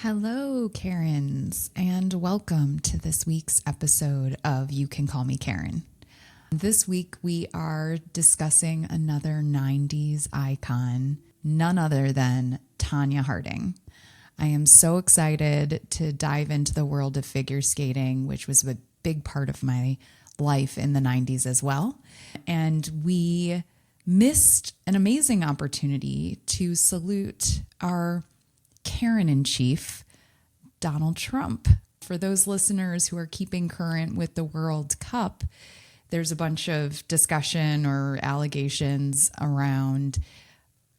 Hello, Karens, and welcome to this week's episode of You Can Call Me Karen. This week, we are discussing another 90s icon, none other than Tonya Harding. I am so excited to dive into the world of figure skating, which was a big part of my life in the 90s as well. And we missed an amazing opportunity to salute our Karen-in-Chief, Donald Trump. For those listeners who are keeping current with the World Cup, there's a bunch of discussion or allegations around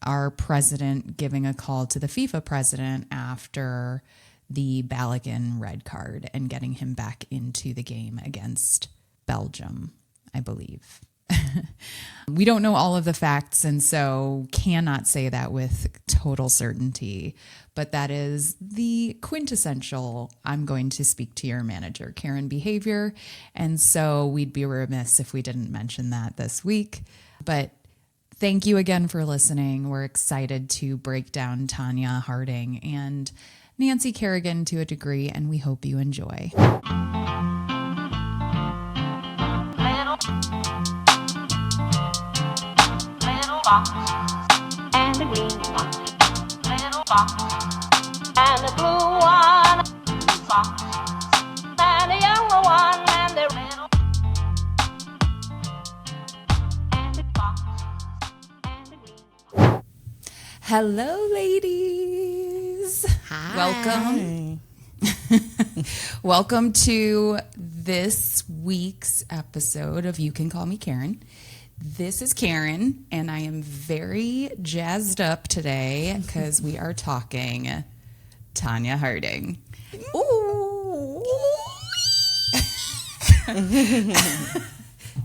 our president giving a call to the FIFA president after the Balogun red card and getting him back into the game against Belgium, I believe. We don't know all of the facts, and so cannot say that with total certainty. But that is the quintessential, I'm going to speak to your manager, Karen behavior. And so we'd be remiss if we didn't mention that this week. But thank you again for listening. We're excited to break down Tonya Harding and Nancy Kerrigan to a degree, and we hope you enjoy. Box and the green box, little box and the blue one, box and the yellow one and the little and the box and the green. Hello, ladies. Hi. Welcome. Welcome to this week's episode of You Can Call Me Karen. This is Karen, and I am very jazzed up today because we are talking Tonya Harding. Ooh.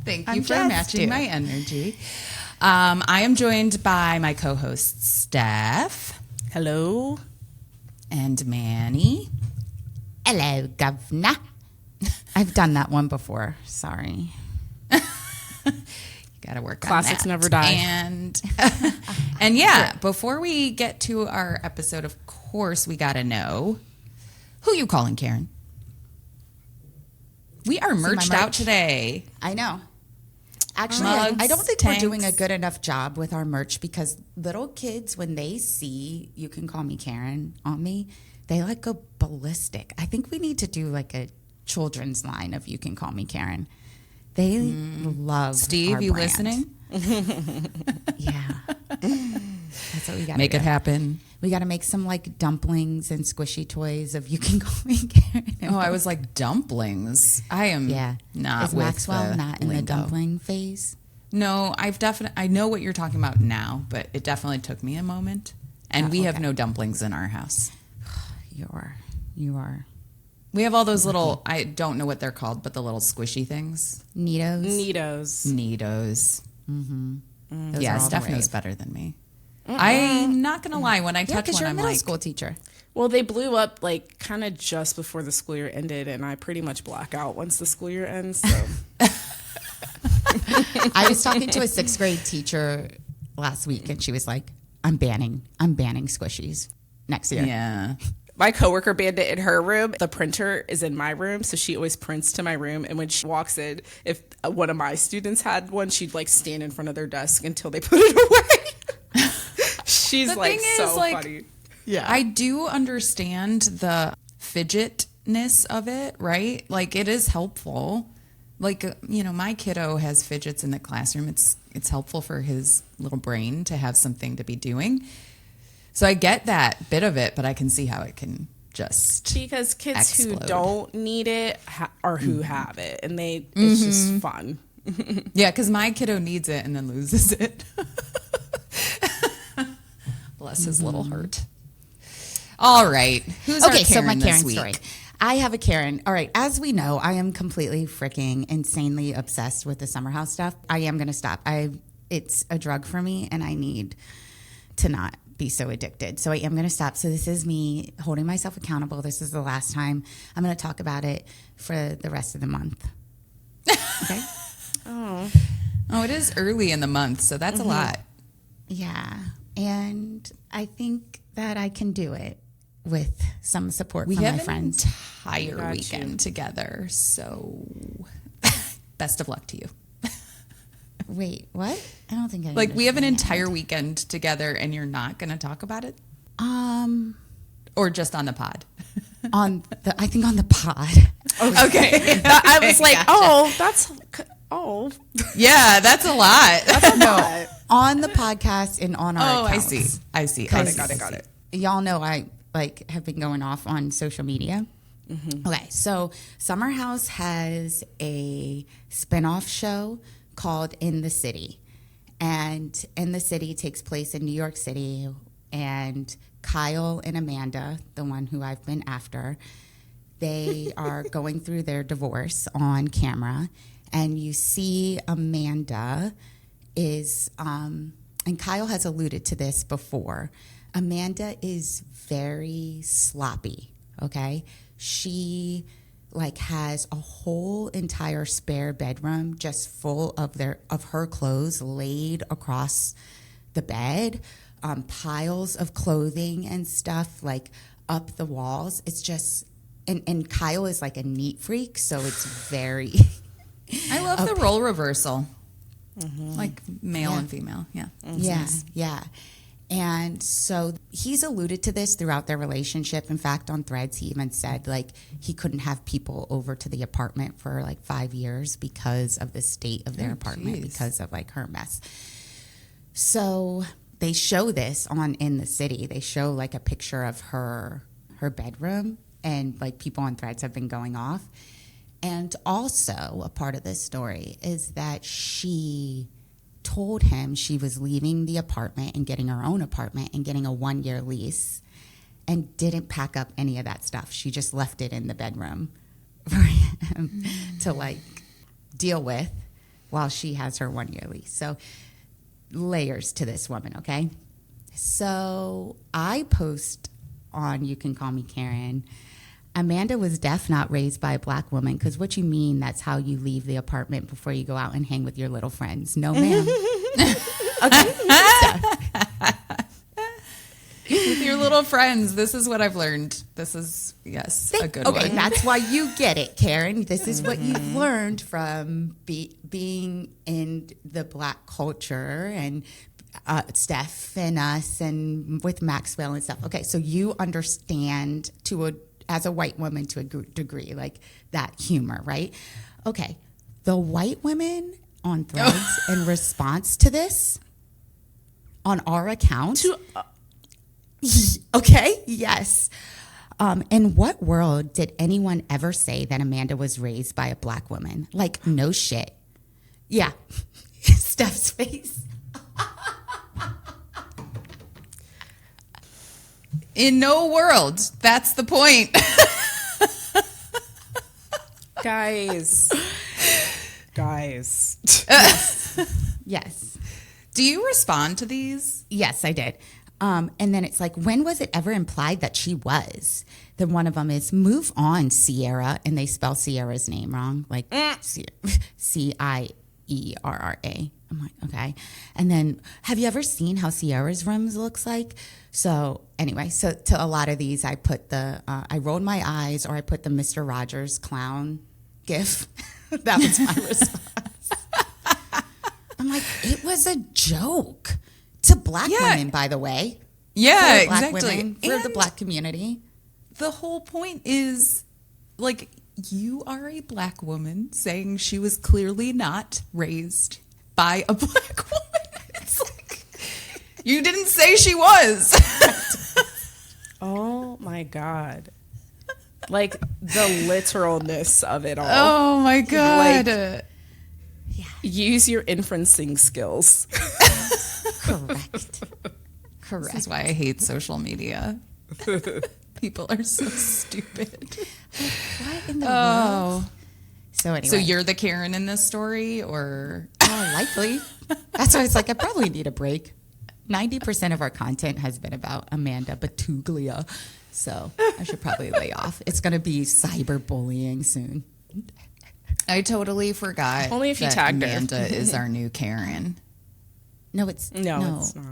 Thank you I'm for jazzed matching too. my energy. I am joined by my co-host, Steph. Hello. And Manny. Hello, Governor. I've done that one before. Sorry. Got to work Classics on that. never die. And yeah, before we get to our episode, of course, we got to know who you calling, Karen. We are merched out today. I know. Actually, Mugs, I don't think tanks. we're doing a good enough job with our merch because little kids, when they see You Can Call Me Karen on me, they like go ballistic. I think we need to do like a children's line of You Can Call Me Karen. They love Steve, our you brand. listening? Yeah. That's what we got to Make do. it happen. We got to make some like dumplings and squishy toys of You Can Call Me Karen. Oh, I was like dumplings. I am not Is with Maxwell the not in the lingo. dumpling phase? No, I know what you're talking about now, but it definitely took me a moment. And we have okay. no dumplings in our house. You are. We have all those little, I don't know what they're called, but the little squishy things. Neatos. Neatos. Those Yeah, are all the Steph knows rave. better than me. I'm not going to lie. When I Yeah, touch because one, you're a I'm middle like, school teacher. Well, they blew up like kind of just before the school year ended, and I pretty much black out once the school year ends. So I was talking to a 6th grade teacher last week, and she was like, I'm banning squishies next year. yeah. my coworker banned it in her room. The printer is in my room, so she always prints to my room. And when she walks in, if one of my students had one, she'd like stand in front of their desk until they put it away. She's The like thing is, so like, funny. Yeah. I do understand the fidgetness of it, right? Like, it is helpful. Like, you know, my kiddo has fidgets in the classroom. It's helpful for his little brain to have something to be doing. So I get that bit of it, but I can see how it can just Because kids who explode. don't need it are who have it, and it's just fun. Yeah, because my kiddo needs it and then loses it. Bless his little heart. All right. Who's our Karen so my this Karen week? story. I have a Karen. All right. As we know, I am completely freaking insanely obsessed with the summer house stuff. I am going to stop. It's a drug for me, and I need to not be so addicted. So I am going to stop. So this is me holding myself accountable. This is the last time I'm going to talk about it for the rest of the month. Okay. Oh, it is early in the month, so that's a lot. Yeah. And I think that I can do it. with some support We from have my an friends. entire Got weekend you. together, so best of luck to you. Wait, what? I don't think I Like, we have an understand. entire weekend together, and you're not going to talk about it? Um, Or just on the pod? I think on the pod. Okay. I was like, Gotcha. Yeah, that's a lot. No, on the podcast and on our Oh, I accounts. see. I see. Got I it, got see. it, got it. Y'all know I have been going off on social media. Okay, so Summer House has a spinoff show called In the City. And In the City takes place in New York City. And Kyle and Amanda, the one who I've been after, they are going through their divorce on camera. And you see Amanda is, and Kyle has alluded to this before, Amanda is very sloppy, okay? She has a whole entire spare bedroom just full of her clothes laid across the bed, piles of clothing and stuff up the walls. It's just, and Kyle is like a neat freak, so it's very. I love the role reversal. Like male and female. Yeah. Yeah. And so he's alluded to this throughout their relationship. In fact, on Threads, he even said he couldn't have people over to the apartment for 5 years because of the state of their apartment, geez. because of her mess. So they show this on In the City. They show a picture of her bedroom, and people on Threads have been going off. And also a part of this story is that she told him she was leaving the apartment and getting her own apartment and getting a 1-year lease, and didn't pack up any of that stuff. She just left it in the bedroom for him to deal with while she has her 1-year lease. So layers to this woman, okay? So I post on You Can Call Me Karen, Amanda was deaf, not raised by a black woman, because what you mean that's how you leave the apartment before you go out and hang with your little friends? No, ma'am. Okay. With your little friends, this is what I've learned. This is, yes, a good Okay, one. that's why you get it, Karen. This is what you've learned from being in the black culture and Steph and us and with Maxwell and stuff. Okay, so you understand as a white woman to a degree, that humor, right? Okay, the white women on Threads in response to this, on our account, okay, yes. In what world did anyone ever say that Amanda was raised by a black woman? No shit. Yeah, Steph's face. In no world. That's the point. Guys. Yes. Do you respond to these? Yes, I did. And then it's when was it ever implied that she was? Then one of them is, move on, Sierra. And they spell Sierra's name wrong. C-I-E-R-R-A. I'm like, okay. And then, have you ever seen how Sierra's rooms looks like? So anyway, so to a lot of these, I put I rolled my eyes, or I put the Mr. Rogers clown gif. That was my response. I'm like, it was a joke to black women, by the way. Yeah, For black exactly. women, for the And black community. the whole point is, you are a black woman saying she was clearly not raised by a black woman. It's you didn't say she was. Oh my God. The literalness of it all. Oh my God. Use your inferencing skills. Correct. This is why I hate social media. People are so stupid. What in the world? So anyway. So you're the Karen in this story, or? Likely. That's why it's I probably need a break. 90% of our content has been about Amanda Batuglia. So I should probably lay off. It's going to be cyberbullying soon. I totally forgot. Only if you that tagged her. Amanda is our new Karen. No, it's No, no. it's not.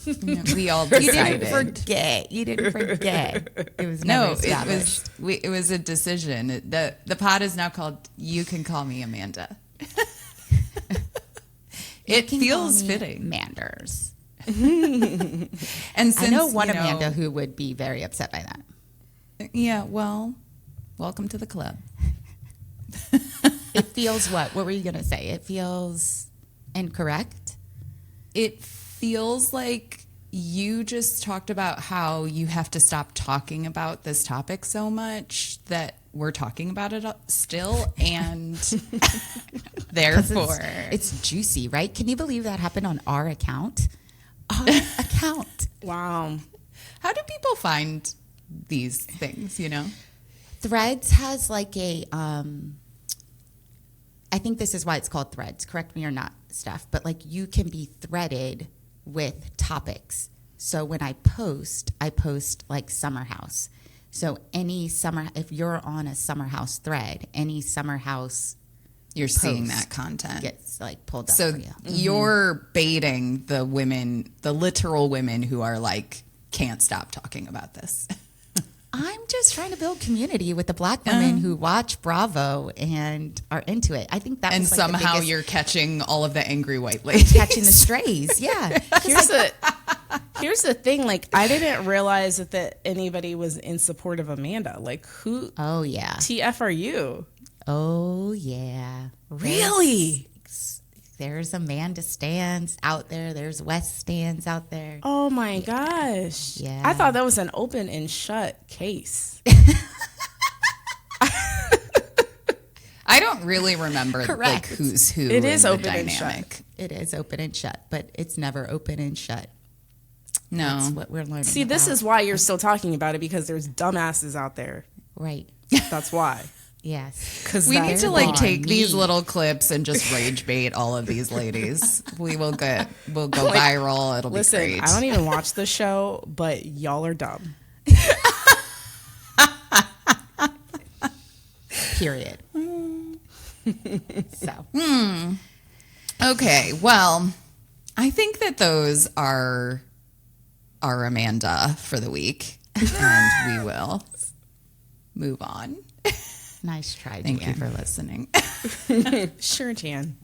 We all You decided. didn't forget. You didn't forget. It was No, never it established. was a decision. The pod is now called You Can Call Me Amanda. It Can feels call me fitting. Manders. And since, I know one you know, Amanda who would be very upset by that. Yeah, well, welcome to the club. It feels what? What were you going to say? It feels incorrect? It feels like you just talked about how you have to stop talking about this topic so much that we're talking about it still, and therefore It's juicy, right? Can you believe that happened on our account? Our account. Wow. how do people find these things, you know? Threads has like a, I think this is why it's called Threads. Correct me or not, Steph, but like you can be threaded with topics. So when I post like Summer House. So if you're on a Summer House thread, any Summer House You're seeing post that content. gets like pulled up So for you. you're baiting the women, the literal women who are like, can't stop talking about this. I'm just trying to build community with the Black women who watch Bravo and are into it. I think that And was like the somehow biggest- you're catching all of the angry white ladies. catching the strays. Yeah. Here's the thing. Like, I didn't realize that anybody was in support of Amanda. Like, who Oh yeah. TF are you? Oh yeah. Really? There's Amanda stands out there. There's West stands out there. Oh my gosh. Yeah. I thought that was an open and shut case. I don't really remember like Correct. who's who. It is in the open and dynamic. shut. It is open and shut, but it's never open and shut. That's No, what we're learning. See, this about. is why you're still talking about it, because there's dumbasses out there. right. That's why. Yes. Because we need to like on take me. these little clips and just rage bait all of these ladies. We'll go viral. It'll Listen, be great. I don't even watch the show, but y'all are dumb. Period. So Okay, well, I think that those are our Amanda for the week, and we will move on. nice try, Thank you Jan. for listening. Sure, Jan.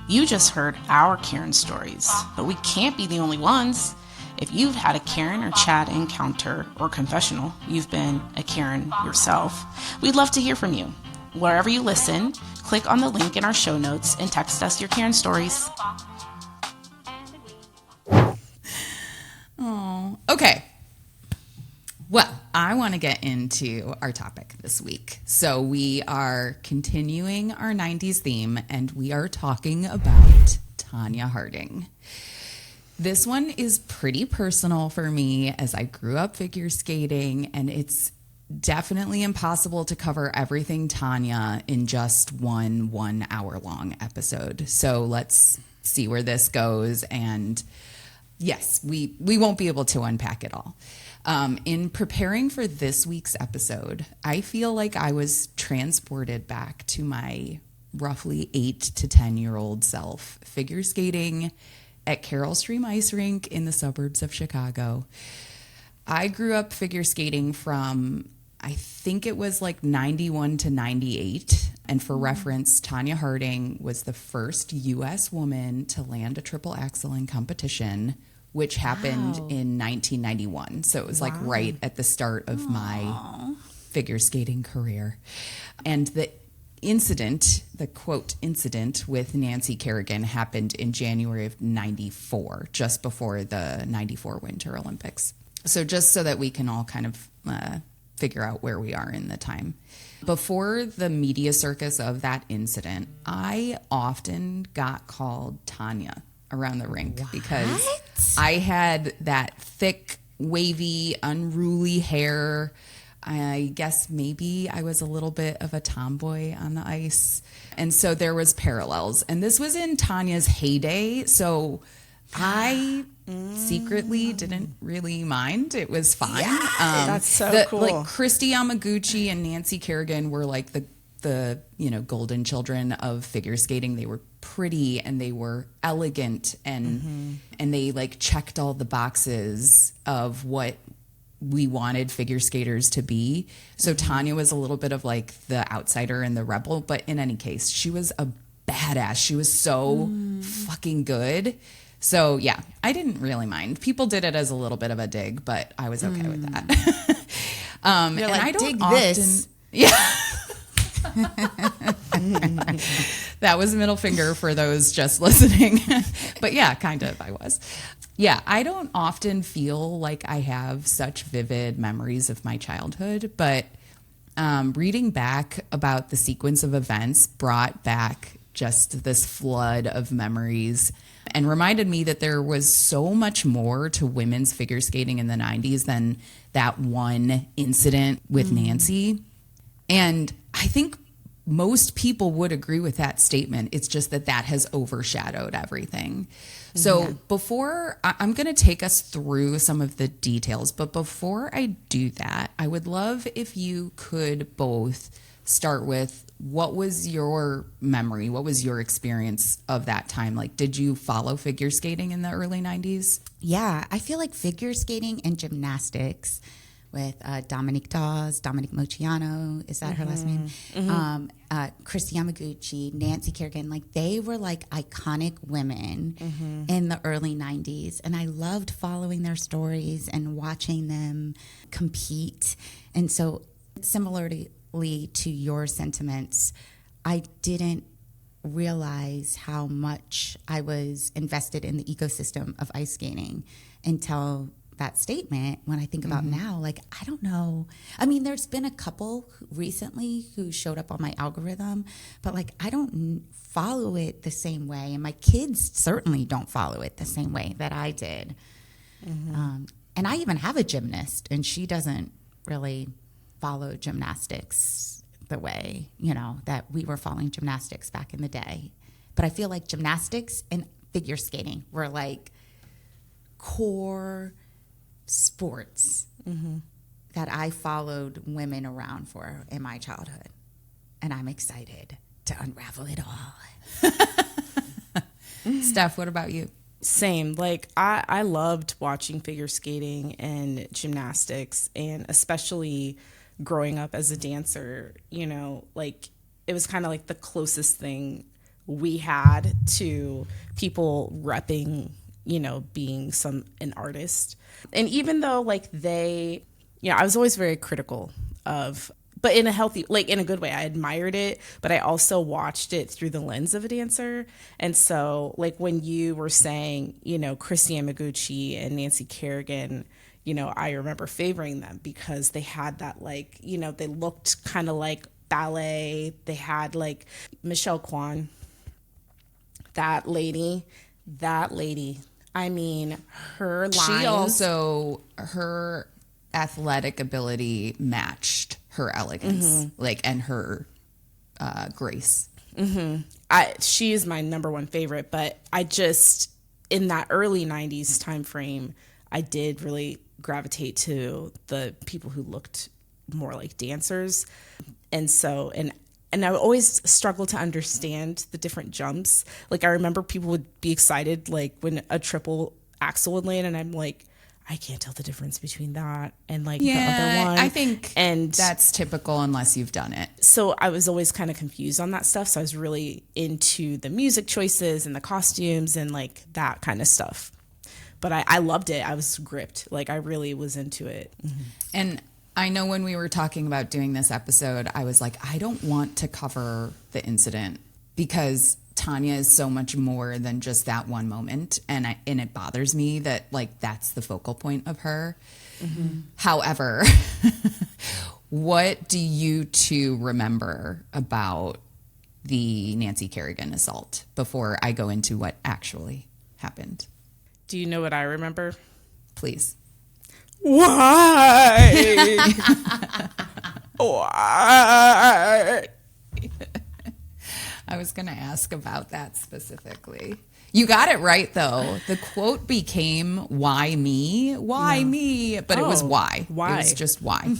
You just heard our Karen stories, but we can't be the only ones. If you've had a Karen or Chad encounter or confessional, you've been a Karen yourself, we'd love to hear from you. Wherever you listen, click on the link in our show notes and text us your Karen stories. Oh, okay. Well, I want to get into our topic this week. So we are continuing our 90s theme, and we are talking about Tonya Harding. This one is pretty personal for me, as I grew up figure skating, and it's definitely impossible to cover everything Tonya in just one 1 hour long episode. So let's see where this goes. And yes, we won't be able to unpack it all. In preparing for this week's episode, I feel like I was transported back to my roughly 8 to 10-year-old self, figure skating at Carroll Stream Ice Rink in the suburbs of Chicago. I grew up figure skating from, I think it was like 91 to 98. And for reference, Tonya Harding was the first U.S. woman to land a triple axel in competition, which happened in 1991. So it was like right at the start of my figure skating career. And the incident, the quote incident with Nancy Kerrigan happened in January of 94, just before the 94 Winter Olympics. So just so that we can all kind of figure out where we are in the time. Before the media circus of that incident, I often got called Tonya around the rink because I had that thick, wavy, unruly hair. I guess maybe I was a little bit of a tomboy on the ice. And so there was parallels. And this was in Tanya's heyday. So I secretly didn't really mind. It was fine. That's so cool. Like Christy Yamaguchi and Nancy Kerrigan were like the the, golden children of figure skating. They were pretty and they were elegant and they like checked all the boxes of what we wanted figure skaters to be. So Tonya was a little bit of like the outsider and the rebel, but in any case, she was a badass. She was so fucking good. So yeah, I didn't really mind. People did it as a little bit of a dig, but I was okay with that. You're and like, I don't dig often, this. Yeah. That was middle finger for those just listening. But yeah, kind of, I was. Yeah, I don't often feel like I have such vivid memories of my childhood, but reading back about the sequence of events brought back just this flood of memories and reminded me that there was so much more to women's figure skating in the 90s than that one incident with Nancy. And I think most people would agree with that statement. It's just that has overshadowed everything. So before, I'm going to take us through some of the details, but before I do that, I would love if you could both start with what was your memory? What was your experience of that time? Like, did you follow figure skating in the early 90s? Yeah, I feel like figure skating and gymnastics with Dominique Dawes, Dominique Moceanu, is that her last name? Chris Yamaguchi, Nancy Kerrigan, like they were like iconic women in the early 90s. And I loved following their stories and watching them compete. And so similarly to your sentiments, I didn't realize how much I was invested in the ecosystem of ice skating until that statement. When I think about now, like, I don't know. I mean, there's been a couple recently who showed up on my algorithm, but like, I don't follow it the same way. And my kids certainly don't follow it the same way that I did. And I even have a gymnast and she doesn't really follow gymnastics the way, that we were following gymnastics back in the day. But I feel like gymnastics and figure skating were like core sports that I followed women around for in my childhood. And I'm excited to unravel it all. Steph, what about you? Same. Like, I loved watching figure skating and gymnastics, and especially growing up as a dancer, like it was kind of like the closest thing we had to people repping, being an artist. And even though like I was always very critical of, but in a healthy, like in a good way, I admired it, but I also watched it through the lens of a dancer. And so like when you were saying, Chris Yamaguchi and Nancy Kerrigan, I remember favoring them because they had that like, they looked kind of like ballet. They had like Michelle Kwan, that lady, I mean, her lines. Her athletic ability matched her elegance, and her grace. She is my number one favorite, but I just, in that early 90s time frame, I did really gravitate to the people who looked more like dancers. And so, and I always struggled to understand the different jumps. Like, I remember people would be excited, like, when a triple axel would land, and I'm like, I can't tell the difference between that and, like, the other one. I think that's typical unless you've done it. So I was always kind of confused on that stuff. So I was really into the music choices and the costumes and, like, that kind of stuff. But I loved it. I was gripped. Like, I really was into it. And I know when we were talking about doing this episode, I was like, I don't want to cover the incident because Tonya is so much more than just that one moment. And it bothers me that, like, that's the focal point of her. However, what do you two remember about the Nancy Kerrigan assault before I go into what actually happened? Do you know what I remember? Please. Why? Why? I was going to ask about that specifically. You got it right, though. The quote became, why me? Why me? But it was why. Why? It was just why.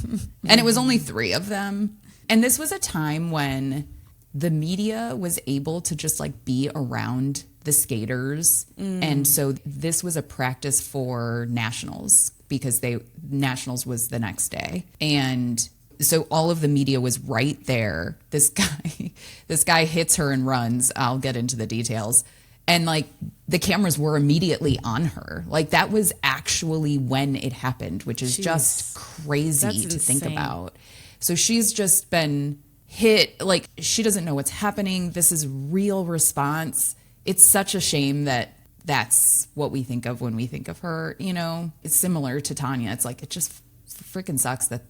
And it was only 3 of them. And this was a time when the media was able to just like be around the skaters. And so this was a practice for nationals because nationals was the next day. And so all of the media was right there. This guy hits her and runs. I'll get into the details. And like the cameras were immediately on her. Like that was actually when it happened, which is just crazy to think about. So she's just been hit, like she doesn't know what's happening. This is real response. It's such a shame that that's what we think of when we think of her. You know, it's similar to Tonya. It's like, it just freaking sucks that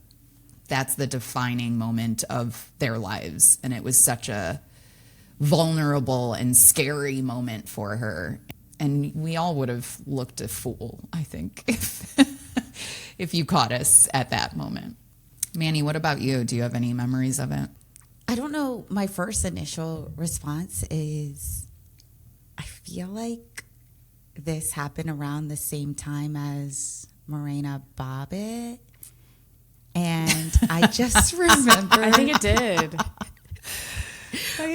that's the defining moment of their lives. And it was such a vulnerable and scary moment for her. And we all would have looked a fool, I think, if you caught us at that moment. Manny, what about you? Do you have any memories of it? I don't know. My first initial response is I feel like this happened around the same time as Morena Bobbitt. And I just remember. I think it did.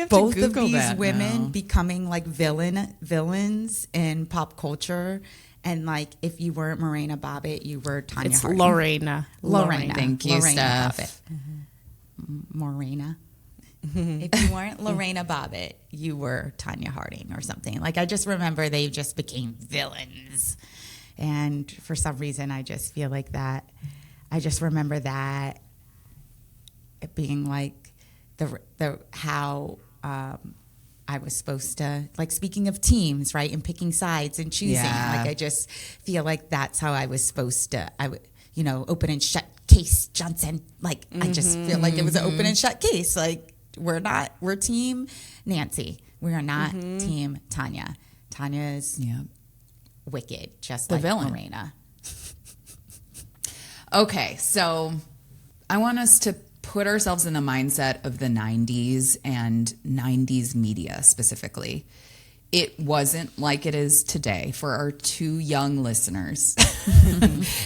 Both of these women becoming like villains in pop culture. And like, if you weren't Morena Bobbitt, you were Tonya Harding. Lorena. Thank you, Lorena Steph. Morena. If you weren't Lorena Bobbitt, you were Tonya Harding or something. Like, I just remember they just became villains. And for some reason, I just feel like that. I just remember that it being like the how I was supposed to, like, speaking of teams, right, and picking sides and choosing. Yeah. Like, I just feel like that's how I was supposed to. I would, open and shut case Johnson. Like, I just feel like it was an open and shut case. Like, we're team Nancy. We are not team Tonya. Tonya is wicked, just the like villain. Morena. Okay, so I want us to put ourselves in the mindset of the 90s and 90s media specifically. It wasn't like it is today for our two young listeners.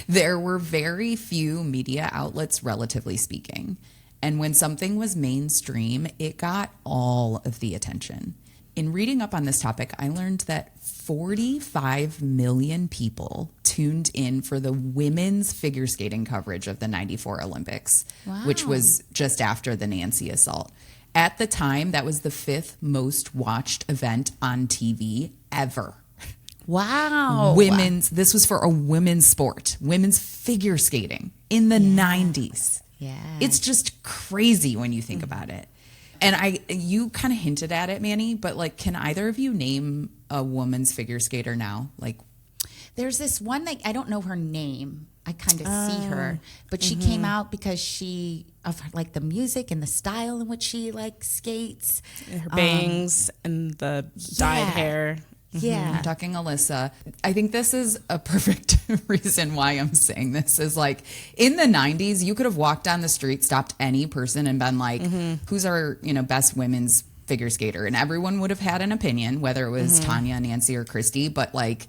There were very few media outlets, relatively speaking. And when something was mainstream, it got all of the attention. In reading up on this topic, I learned that 45 million people tuned in for the women's figure skating coverage of the 94 Olympics, which was just after the Nancy assault. At the time, that was the 5th most watched event on TV ever. Wow. This was for a women's sport, women's figure skating in the 90s. Yeah. It's just crazy when you think about it. And you kind of hinted at it, Manny, but like, can either of you name a woman's figure skater now? Like, there's this one, like, I don't know her name. I kind of see her, but she came out because of like the music and the style in which she like skates, Her bangs and the dyed hair. Yeah. I'm talking Alyssa. I think this is a perfect reason why I'm saying this is like, in the 90s, you could have walked down the street, stopped any person and been like, who's our, best women's figure skater? And everyone would have had an opinion, whether it was Tonya, Nancy, or Christy, but like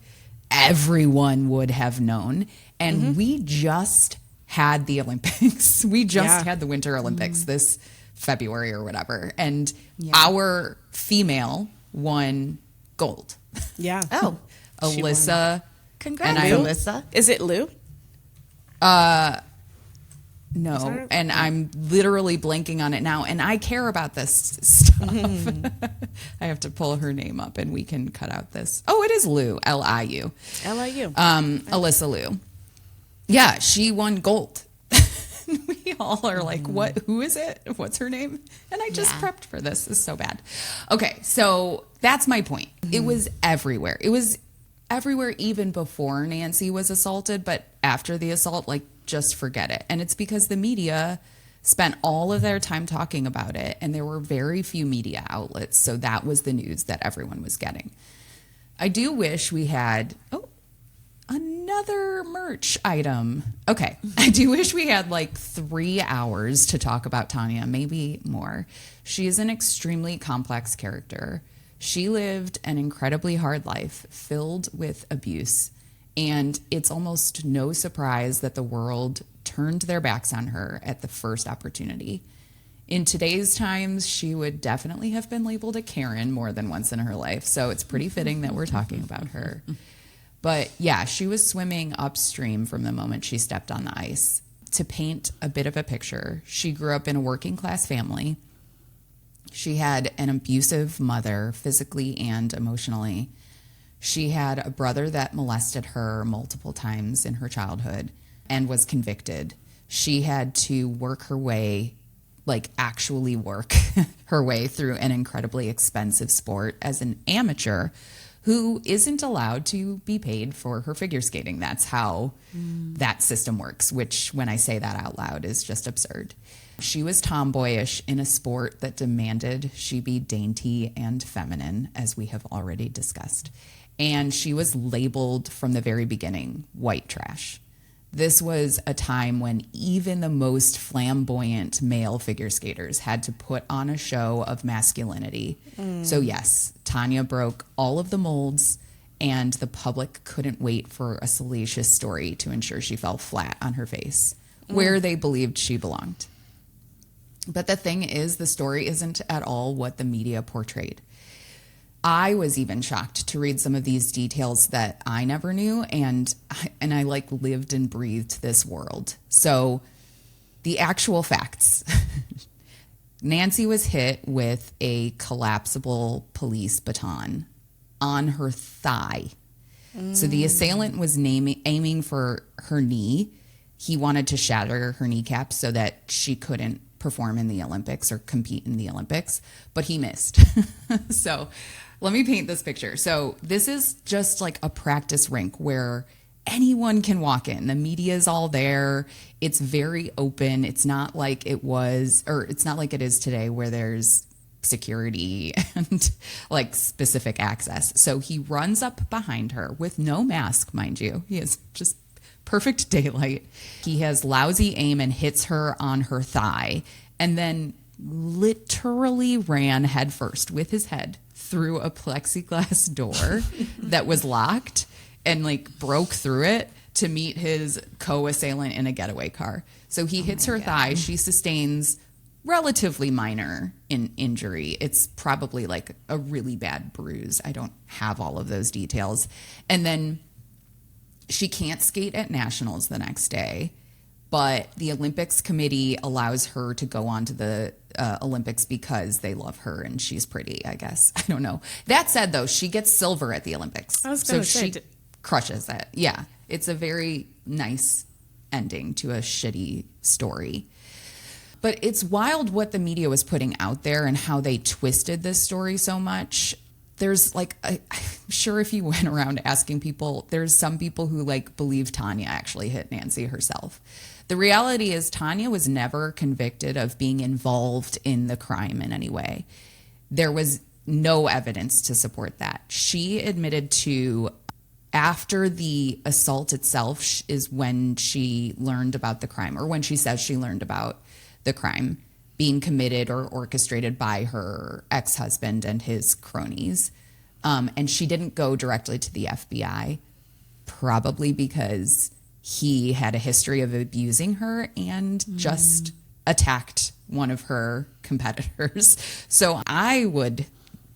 everyone would have known. And we just had the Olympics. We just had the Winter Olympics this February or whatever. And our female won gold. Yeah. Oh, Alyssa. congrats, and Alyssa. Is it Lou? No, and I'm literally blanking on it now. And I care about this stuff. I have to pull her name up and we can cut out this. Oh, it is Lou, Liu. Liu. Alyssa Liu. Yeah, she won gold. We all are like, what? Who is it? What's her name? And I just prepped for this. It's so bad. Okay, so that's my point. It was everywhere. It was everywhere even before Nancy was assaulted, but after the assault, like, just forget it. And it's because the media spent all of their time talking about it, and there were very few media outlets, so that was the news that everyone was getting. I do wish we had... another merch item. Okay. I do wish we had like 3 hours to talk about Tonya, maybe more. She is an extremely complex character. She lived an incredibly hard life filled with abuse, and it's almost no surprise that the world turned their backs on her at the first opportunity. In today's times, she would definitely have been labeled a Karen more than once in her life. So it's pretty fitting that we're talking about her. But yeah, she was swimming upstream from the moment she stepped on the ice. To paint a bit of a picture, she grew up in a working class family. She had an abusive mother, physically and emotionally. She had a brother that molested her multiple times in her childhood and was convicted. She had to work her way, like actually work her way through an incredibly expensive sport as an amateur who isn't allowed to be paid for her figure skating. That's how that system works, which when I say that out loud is just absurd. She was tomboyish in a sport that demanded she be dainty and feminine, as we have already discussed. And she was labeled from the very beginning white trash. This was a time when even the most flamboyant male figure skaters had to put on a show of masculinity. So yes, Tonya broke all of the molds, and the public couldn't wait for a salacious story to ensure she fell flat on her face, where they believed she belonged. But the thing is, the story isn't at all what the media portrayed. I was even shocked to read some of these details that I never knew, and I like lived and breathed this world. So the actual facts. Nancy was hit with a collapsible police baton on her thigh. So the assailant was aiming for her knee. He wanted to shatter her kneecap so that she couldn't perform in the Olympics or compete in the Olympics, but he missed. So let me paint this picture. So this is just like a practice rink where anyone can walk in. The media is all there. It's very open. It's not like it was, or it's not like it is today where there's security and like specific access. So he runs up behind her with no mask, mind you. He has just perfect daylight. He has lousy aim and hits her on her thigh, and then literally ran headfirst with his head through a plexiglass door that was locked and like broke through it to meet his co-assailant in a getaway car. So he hits her thigh. She sustains relatively minor injury. It's probably like a really bad bruise. I don't have all of those details. And then she can't skate at nationals the next day, but the Olympics committee allows her to go on to the Olympics because they love her and she's pretty, I guess. I don't know. That said, though, she gets silver at the Olympics. I was going to say, she crushes it. Yeah, it's a very nice ending to a shitty story. But it's wild what the media was putting out there and how they twisted this story so much. There's like, I'm sure if you went around asking people, there's some people who like believe Tonya actually hit Nancy herself. The reality is Tonya was never convicted of being involved in the crime in any way. There was no evidence to support that. She admitted to, after the assault itself is when she learned about the crime, or when she says she learned about the crime being committed or orchestrated by her ex-husband and his cronies. And she didn't go directly to the FBI, probably because he had a history of abusing her and just attacked one of her competitors. So I would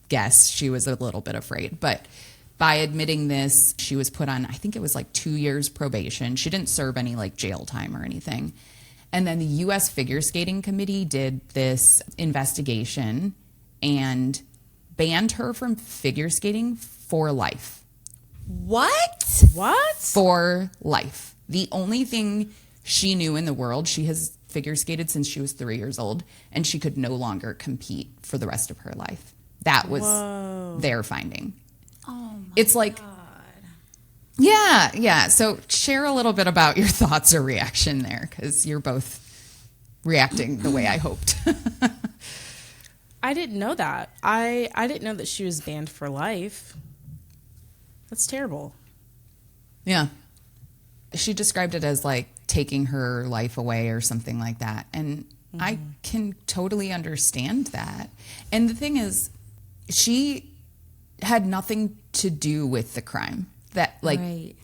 guess she was a little bit afraid. But by admitting this, she was put on, I think it was like 2 years probation. She didn't serve any like jail time or anything. And then the U.S. Figure Skating Committee did this investigation and banned her from figure skating for life. What? What? For life. The only thing she knew in the world, she has figure skated since she was 3 years old, and she could no longer compete for the rest of her life. That was their finding. Oh my It's like, yeah. So share a little bit about your thoughts or reaction there, because you're both reacting the way I hoped. I didn't know that. I didn't know that she was banned for life. That's terrible. Yeah. She described it as like taking her life away or something like that. And I can totally understand that. And the thing is, she had nothing to do with the crime. That like, Right.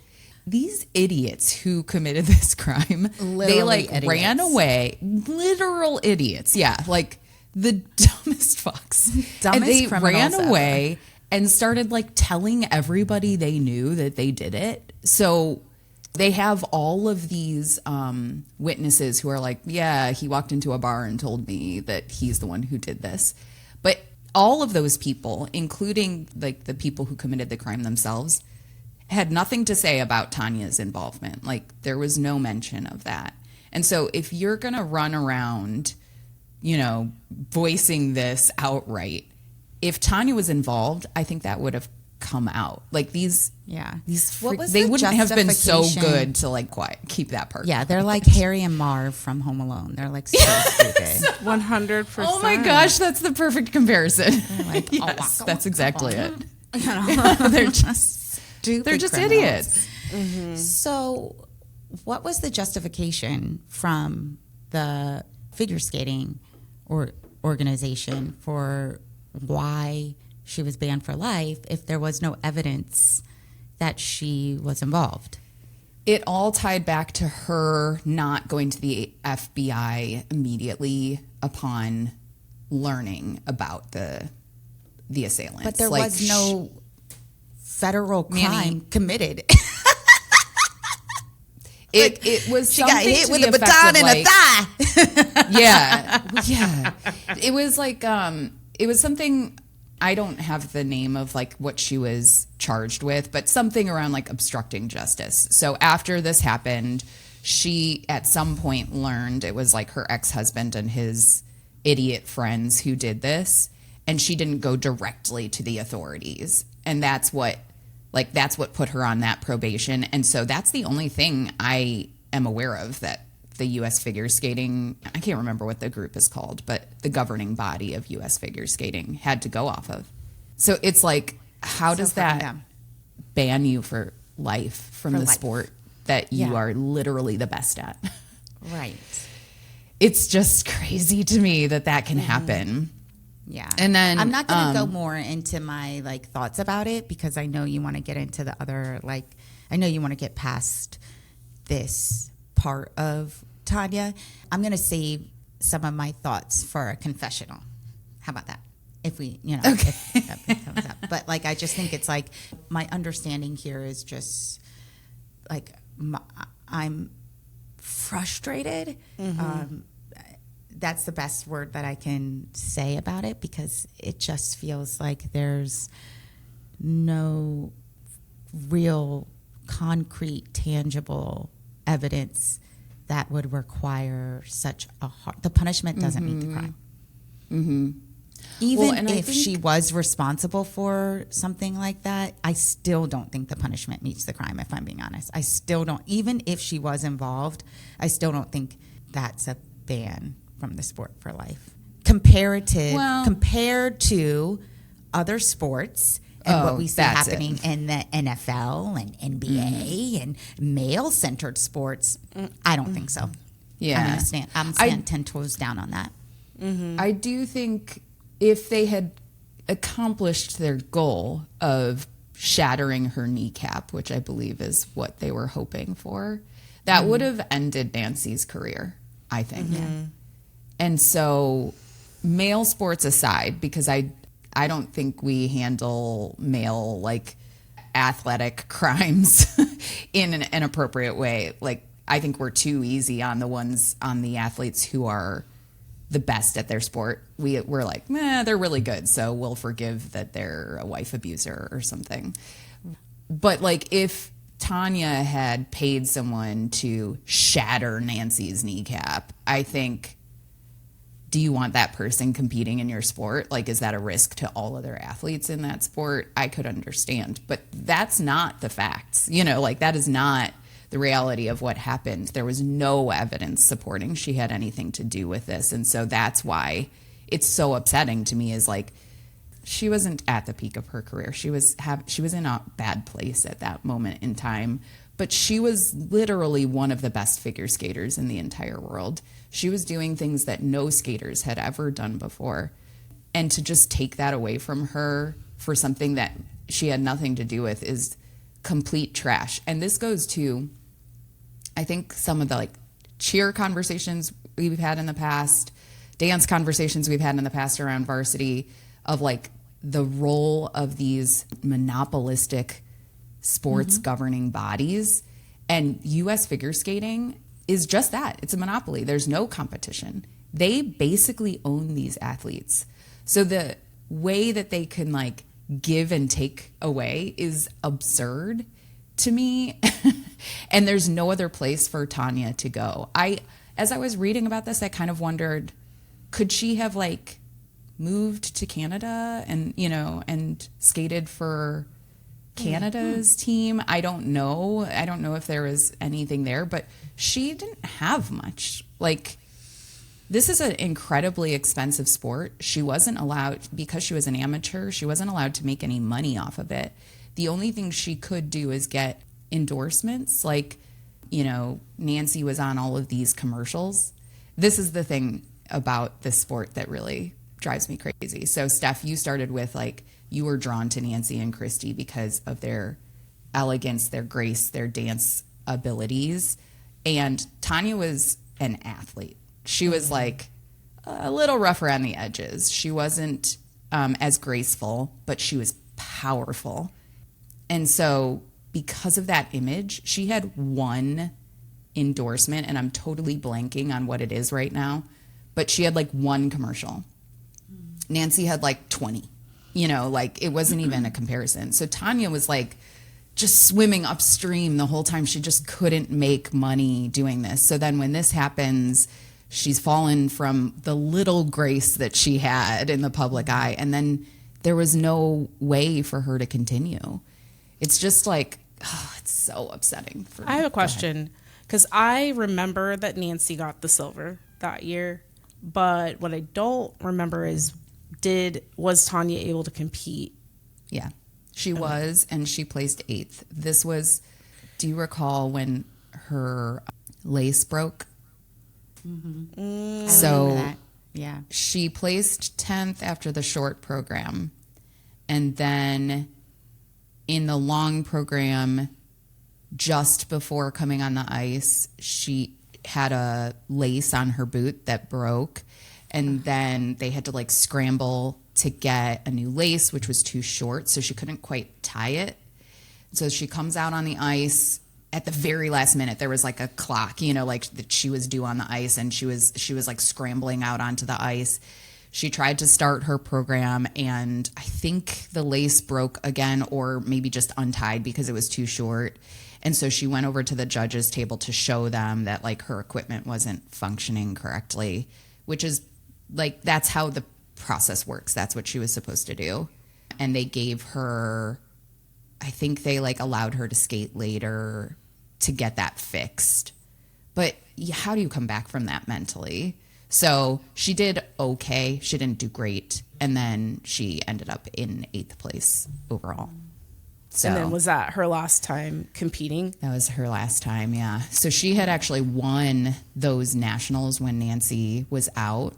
these idiots who committed this crime, they like idiots. ran away. Literal idiots. Yeah. Like the dumbest fucks. Dumbest and they criminals ran away and started like telling everybody they knew that they did it. So they have all of these witnesses who are like, yeah, he walked into a bar and told me that he's the one who did this. But all of those people, including like the people who committed the crime themselves, had nothing to say about Tonya's involvement. Like there was no mention of that. And so if you're going to run around, you know, voicing this outright, if Tonya was involved, I think that would have come out. Like these What was they the wouldn't have been so justification? good to like keep that part. Yeah, they're like Harry and Marv from Home Alone. They're like so stupid. 100%. Oh my gosh, that's the perfect comparison. Like, yes, that's exactly it. You know? They're just Stupid they're just criminals. idiots. So, what was the justification from the figure skating or organization for why she was banned for life if there was no evidence that she was involved? It all tied back to her not going to the FBI immediately upon learning about the assailants. But there Like, was no federal crime committed. It was She got something hit to with the a effect baton of, and like, a thigh. yeah. It was like it was something. I don't have the name of like what she was charged with, but something around like obstructing justice. So after this happened, she at some point learned it was like her ex-husband and his idiot friends who did this, and she didn't go directly to the authorities. And that's what put her on that probation. And so that's the only thing I am aware of that the U.S. figure skating, I can't remember what the group is called, but the governing body of U.S. figure skating had to go off of. So it's like, how does that ban you for life from the sport that you are literally the best at? Right. It's just crazy to me that can happen. Yeah. And then I'm not going to go more into my like thoughts about it because I know you want to get into the other, like, I know you want to get past this part of Tonya. I'm going to save some of my thoughts for a confessional. How about that? If we, you know, if that comes up. But like, I just think it's like my understanding here is just like I'm frustrated. That's the best word that I can say about it because it just feels like there's no real concrete, tangible evidence that would require such a the punishment doesn't meet the crime. Mm-hmm. Even if she was responsible for something like that, I still don't think the punishment meets the crime, if I'm being honest. I still don't. Even if she was involved, I still don't think that's a ban from the sport for life. Compared to other sports and what we see happening in the NFL and NBA and male-centered sports, I don't think so. Yeah. I'm standing 10 toes down on that. I do think if they had accomplished their goal of shattering her kneecap, which I believe is what they were hoping for, that would have ended Nancy's career, I think. And so male sports aside, because I don't think we handle male like athletic crimes in an inappropriate way. Like I think we're too easy on the athletes who are the best at their sport. We're like, they're really good, so we'll forgive that they're a wife abuser or something. But like if Tonya had paid someone to shatter Nancy's kneecap, I think, do you want that person competing in your sport? Like, is that a risk to all other athletes in that sport? I could understand, but that's not the facts. You know, like that is not the reality of what happened. There was no evidence supporting she had anything to do with this. And so that's why it's so upsetting to me is like, she wasn't at the peak of her career. She was in a bad place at that moment in time, but she was literally one of the best figure skaters in the entire world. She was doing things that no skaters had ever done before. And to just take that away from her for something that she had nothing to do with is complete trash. And this goes to, I think, some of the like cheer conversations we've had in the past, dance conversations we've had in the past around varsity, of like the role of these monopolistic sports governing bodies. And U.S. figure skating is just that. It's a monopoly. There's no competition. They basically own these athletes. So the way that they can like give and take away is absurd to me. And there's no other place for Tonya to go. As I was reading about this, I kind of wondered, could she have like moved to Canada and, you know, and skated for Canada's team? I don't know. I don't know if there was anything there, but she didn't have much. Like, this is an incredibly expensive sport. She wasn't allowed, because she was an amateur, she wasn't allowed to make any money off of it. The only thing she could do is get endorsements. Like, you know, Nancy was on all of these commercials. This is the thing about this sport that really drives me crazy. So, Steph, you started with like, you were drawn to Nancy and Christy because of their elegance, their grace, their dance abilities. And Tonya was an athlete. She was like a little rough around the edges. She wasn't as graceful, but she was powerful. And so because of that image, she had one endorsement, and I'm totally blanking on what it is right now, but she had like one commercial. Nancy had like 20, you know, like it wasn't even a comparison. So Tonya was like just swimming upstream the whole time. She just couldn't make money doing this. So then when this happens, she's fallen from the little grace that she had in the public eye. And then there was no way for her to continue. It's just like, oh, it's so upsetting. I have a question, because I remember that Nancy got the silver that year. But what I don't remember is, was Tonya able to compete? Yeah, she was, and she placed 8th. This was, do you recall when her lace broke? So yeah, she placed 10th after the short program. And then in the long program, just before coming on the ice, she had a lace on her boot that broke. And then they had to like scramble to get a new lace, which was too short, so she couldn't quite tie it. So she comes out on the ice at the very last minute. There was like a clock, you know, like that she was due on the ice, and she was like scrambling out onto the ice. She tried to start her program, and I think the lace broke again, or maybe just untied because it was too short. And so she went over to the judges' table to show them that like her equipment wasn't functioning correctly, which is like, that's how the process works. That's what she was supposed to do. And they gave her, I think they like allowed her to skate later to get that fixed. But how do you come back from that mentally? So she did okay. She didn't do great. And then she ended up in 8th place overall. So, and then was that her last time competing? That was her last time, yeah. So she had actually won those nationals when Nancy was out.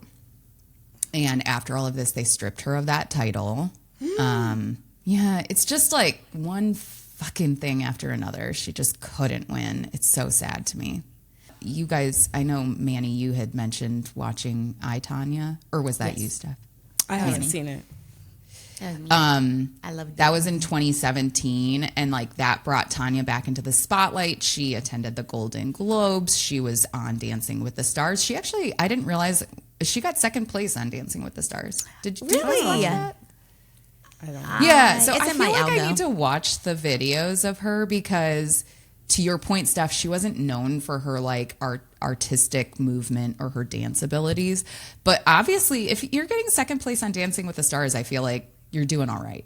And after all of this, they stripped her of that title. Yeah, it's just like one fucking thing after another. She just couldn't win. It's so sad to me. You guys, I know, Manny, you had mentioned watching I, Tonya, or was that you, Steph? I haven't seen it. I love that was in 2017, and like that brought Tonya back into the spotlight. She attended the Golden Globes. She was on Dancing with the Stars. She actually, I didn't realize, she got 2nd place on Dancing with the Stars. Did you Really? watch that? I don't know. Yeah, so it's I in feel my like I algo. need to watch the videos of her, because to your point, Steph, she wasn't known for her like artistic movement or her dance abilities. But obviously, if you're getting 2nd place on Dancing with the Stars, I feel like you're doing all right.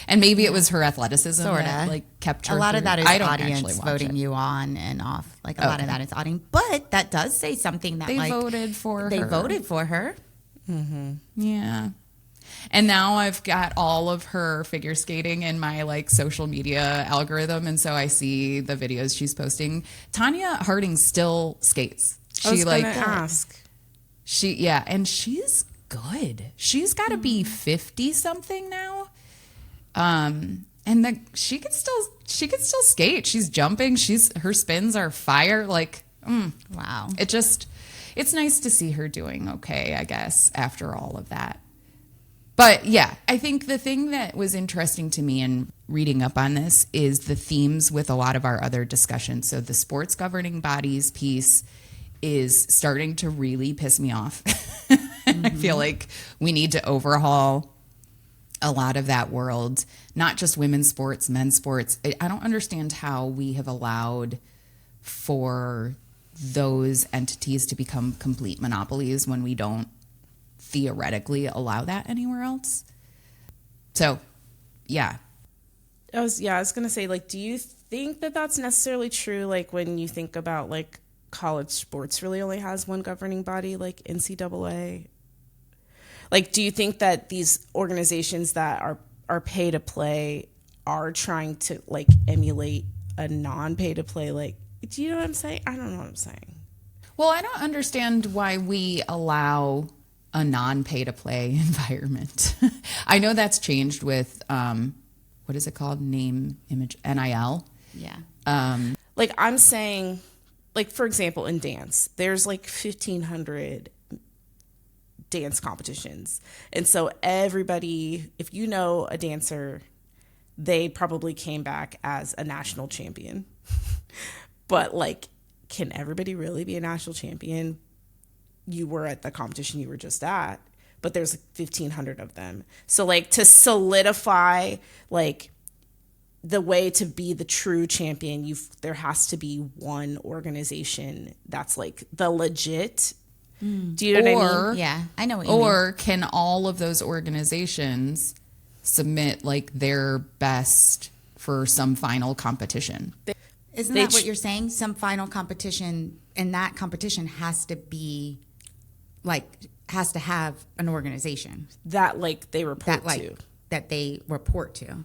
And maybe it was her athleticism that like kept her. A lot of that is I don't audience actually watch voting it. you on and off. Like a lot of that is audience, but that does say something that They like voted for they her. voted for her. Yeah. And now I've got all of her figure skating in my like social media algorithm, and so I see the videos she's posting. Tonya Harding still skates. I was like gonna ask. and she's good. She's got to be 50 something now. And she could still skate. She's jumping. Her spins are fire. Like, wow. It's nice to see her doing okay, I guess, after all of that. But yeah, I think the thing that was interesting to me in reading up on this is the themes with a lot of our other discussions. So the sports governing bodies piece is starting to really piss me off. I feel like we need to overhaul a lot of that world, not just women's sports, men's sports. I don't understand how we have allowed for those entities to become complete monopolies when we don't theoretically allow that anywhere else. So, yeah. I was going to say, like, do you think that that's necessarily true? Like, when you think about, like, college sports really only has one governing body, like NCAA. Like, do you think that these organizations that are pay to play are trying to, like, emulate a non-pay to play? Like, do you know what I'm saying? I don't know what I'm saying. Well, I don't understand why we allow a non-pay to play environment. I know that's changed with what is it called? Name, image, NIL. Yeah. Like, I'm saying, like, for example, in dance, there's like 1,500 dance competitions. And so everybody, if you know a dancer, they probably came back as a national champion. But, like, can everybody really be a national champion? You were at the competition you were just at, but there's like 1,500 of them. So, like, to solidify, like, the way to be the true champion, there has to be one organization that's, like, the legit. Do you know what I mean? Yeah, I know what you mean. Or can all of those organizations submit, like, their best for some final competition? Isn't that what you're saying? Some final competition, and that competition has to be, like, has to have an organization that, like, they report to. That they report to.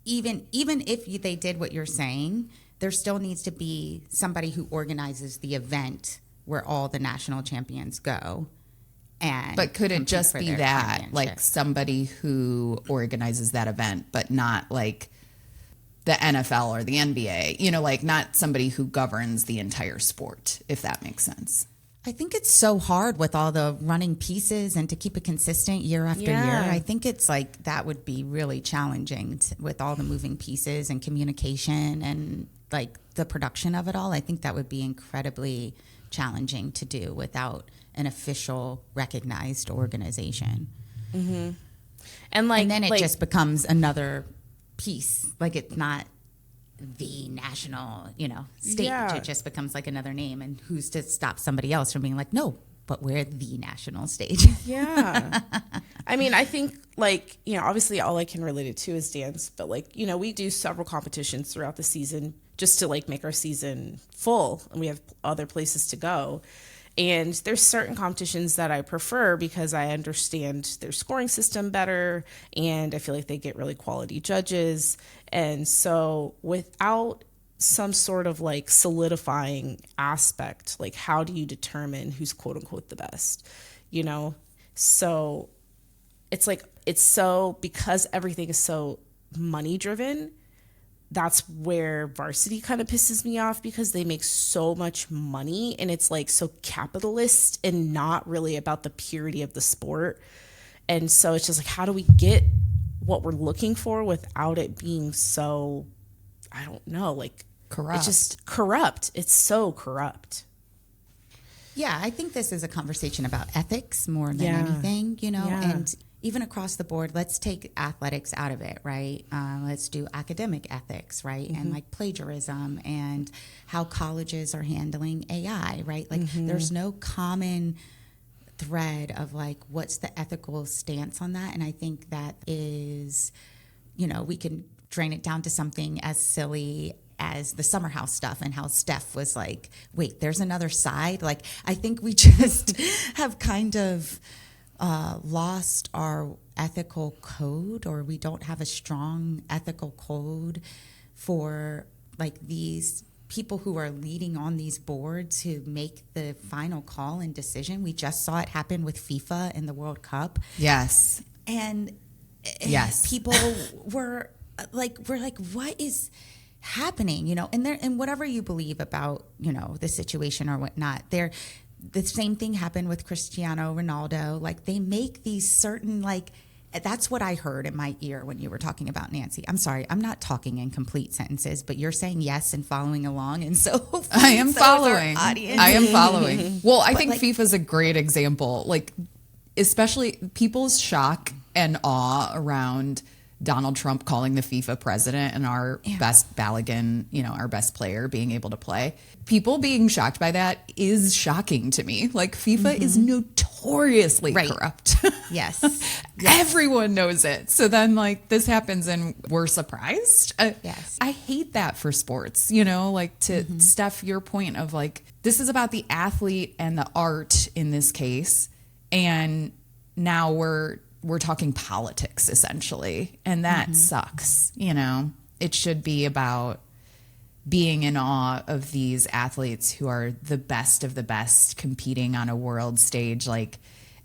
Even if they did what you're saying, there still needs to be somebody who organizes the event where all the national champions go. But could it just be that, like, somebody who organizes that event, but not, like, the NFL or the NBA, you know, like, not somebody who governs the entire sport, if that makes sense. I think it's so hard with all the running pieces and to keep it consistent year after year. I think it's like that would be really challenging with all the moving pieces and communication and, like, the production of it all. I think that would be incredibly challenging to do without an official recognized organization. Mm-hmm. And then it just becomes another piece. Like, it's not the national, stage. Yeah. It just becomes like another name, and who's to stop somebody else from being like, no, but we're the national stage. Yeah. I mean, I think, like, obviously all I can relate it to is dance, but, like, we do several competitions throughout the season just to, like, make our season full, and we have other places to go. And there's certain competitions that I prefer because I understand their scoring system better, and I feel like they get really quality judges. And so without some sort of, like, solidifying aspect, like, how do you determine who's quote unquote the best, So it's like, because everything is so money driven, that's where varsity kind of pisses me off, because they make so much money and it's, like, so capitalist and not really about the purity of the sport. And so it's just like, how do we get what we're looking for without it being so, I don't know, like, corrupt? It's just corrupt. It's so corrupt. Yeah, I think this is a conversation about ethics more than anything, and even across the board, let's take athletics out of it, right? Let's do academic ethics, right? Mm-hmm. And, like, plagiarism and how colleges are handling AI, right? Like, there's no common thread of, like, what's the ethical stance on that? And I think that is, we can drain it down to something as silly as the summer house stuff and how Steph was like, wait, there's another side. Like, I think we just have kind of lost our ethical code, or we don't have a strong ethical code for, like, these people who are leading on these boards who make the final call and decision. We just saw it happen with FIFA in the World Cup. Yes. And Yes. people were like, what is happening? And whatever you believe about, the situation or whatnot, the same thing happened with Cristiano Ronaldo. Like, they make these certain, like, that's what I heard in my ear when you were talking about Nancy. I'm sorry, I'm not talking in complete sentences, but you're saying yes and following along, and so I am so is our following. audience. I am following. Well, I think like- FIFA's a great example. Like, especially people's shock and awe around Donald Trump calling the FIFA president and our best Balogun, our best player being able to play. People being shocked by that is shocking to me. Like, FIFA is notoriously corrupt. Yes. Everyone knows it. So then, like, this happens and we're surprised. Yes. I hate that for sports, like, to Steph, your point of, like, this is about the athlete and the art in this case. And now we're talking politics, essentially. And that sucks, It should be about being in awe of these athletes who are the best of the best competing on a world stage. Like,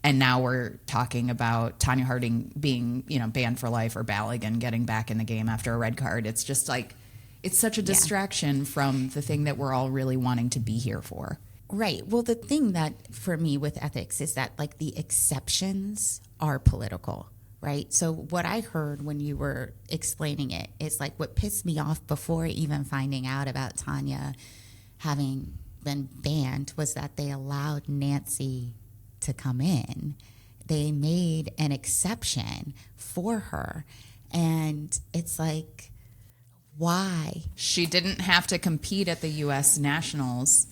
and now we're talking about Tonya Harding being, banned for life, or Balogun getting back in the game after a red card. It's just like, it's such a distraction from the thing that we're all really wanting to be here for. Right. Well, the thing that for me with ethics is that, like, the exceptions are political, right? So what I heard when you were explaining it is, like, what pissed me off before even finding out about Tonya having been banned was that they allowed Nancy to come in. They made an exception for her. And it's like, why? She didn't have to compete at the U.S. Nationals.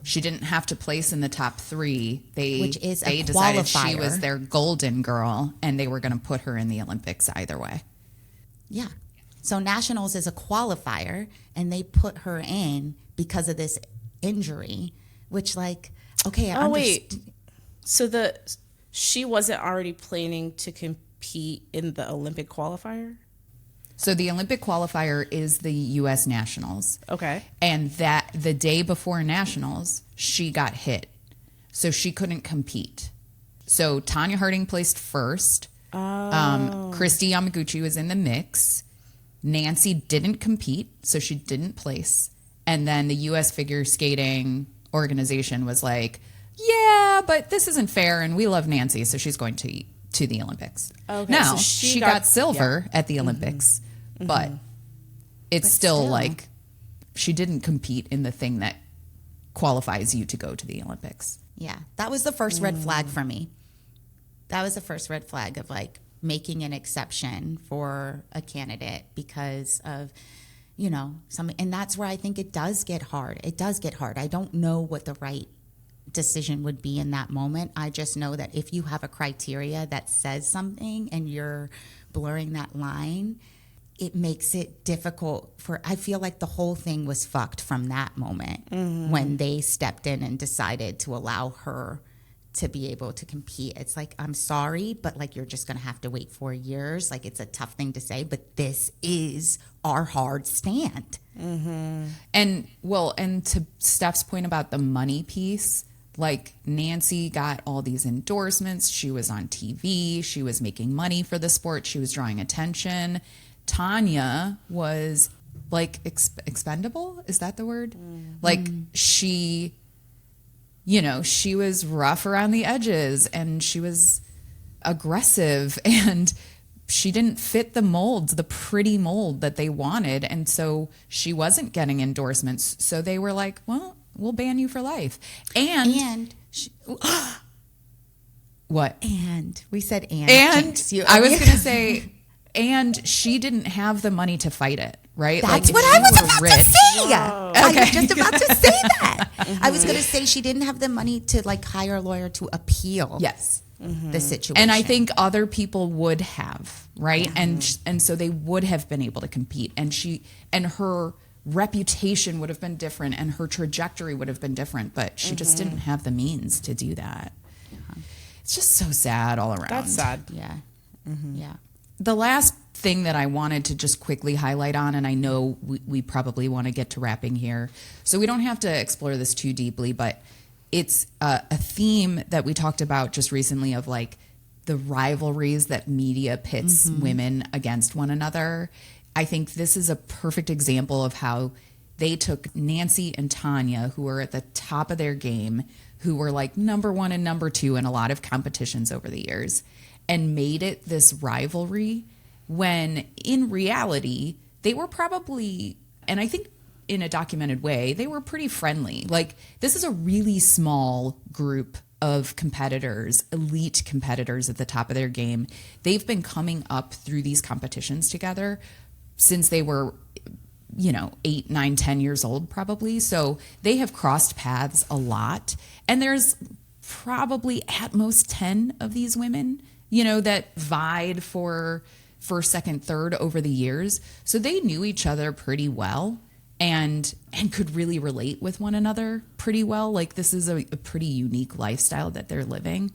She didn't have to place in the top 3. Which is they a decided she qualifier. was their golden girl, and they were going to put her in the Olympics either way. Yeah. So Nationals is a qualifier, and they put her in because of this injury, which, like, okay. Wait. So she wasn't already planning to compete in the Olympic qualifier? So the Olympic qualifier is the U.S. Nationals. Okay. And that the day before Nationals, she got hit. So she couldn't compete. So Tonya Harding placed first. Christy Yamaguchi was in the mix. Nancy didn't compete, so she didn't place. And then the U.S. figure skating organization was like, yeah, but this isn't fair, and we love Nancy, so she's going to the Olympics. Okay, now, so she got silver at the Olympics. But it's still like, she didn't compete in the thing that qualifies you to go to the Olympics. Yeah, that was the first red flag for me. That was the first red flag of, like, making an exception for a candidate because of, and that's where I think it does get hard. It does get hard. I don't know what the right decision would be in that moment. I just know that if you have a criteria that says something and you're blurring that line, it makes it difficult I feel like the whole thing was fucked from that moment when they stepped in and decided to allow her to be able to compete. It's like, I'm sorry, but, like, you're just going to have to wait 4 years. Like, it's a tough thing to say, but this is our hard stand. And to Steph's point about the money piece, like, Nancy got all these endorsements. She was on TV. She was making money for the sport. She was drawing attention. Tonya was, like, expendable. Is that the word? Like, she, she was rough around the edges, and she was aggressive, and she didn't fit the mold, the pretty mold that they wanted. And so she wasn't getting endorsements. So they were like, well, we'll ban you for life. And what? And we said and. I was going to say, and she didn't have the money to fight it, right? That's what I was about to say. I was just about to say that. I was going to say she didn't have the money to, like, hire a lawyer to appeal. Yes. The situation. And I think other people would have, right? And so they would have been able to compete. And her reputation would have been different, and her trajectory would have been different, but she just didn't have the means to do that. It's just so sad all around. That's sad. Yeah. Yeah. The last thing that I wanted to just quickly highlight on, and I know we probably want to get to wrapping here, so we don't have to explore this too deeply, but it's a theme that we talked about just recently of, like, the rivalries that media pits women against one another. I think this is a perfect example of how they took Nancy and Tonya, who were at the top of their game, who were like number 1 and number 2 in a lot of competitions over the years, and made it this rivalry when in reality, they were probably, and I think in a documented way, they were pretty friendly. Like, this is a really small group of competitors, elite competitors at the top of their game. They've been coming up through these competitions together since they were, 8, 9, 10 years old, probably. So they have crossed paths a lot. And there's probably at most 10 of these women, that vied for first, second, third over the years. So they knew each other pretty well and could really relate with one another pretty well. Like, this is a pretty unique lifestyle that they're living.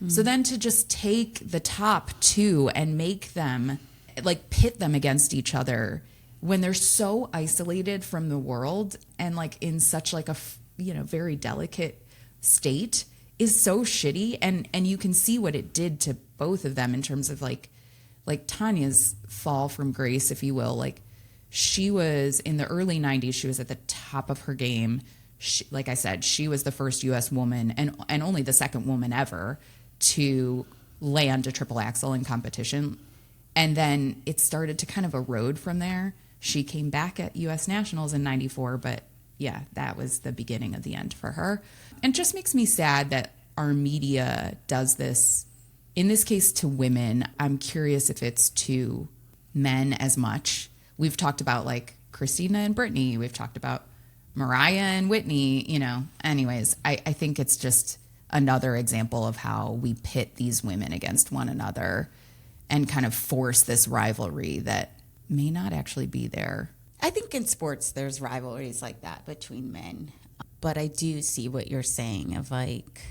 So then to just take the top 2 and make them, like, pit them against each other when they're so isolated from the world and like in such like a, very delicate state is so shitty. And you can see what it did to both of them in terms of like Tanya's fall from grace, if you will. Like, she was in the early 90s, she was at the top of her game. Like I said, she was the first U.S. woman and only the second woman ever to land a triple axel in competition. And then it started to kind of erode from there. She came back at U.S. Nationals in 94, but yeah, that was the beginning of the end for her. And it just makes me sad that our media does this, in this case to women. I'm curious if it's to men as much. We've talked about like Christina and Brittany. We've talked about Mariah and Whitney, Anyways, I think it's just another example of how we pit these women against one another and kind of force this rivalry that may not actually be there. I think in sports there's rivalries like that between men. But I do see what you're saying of like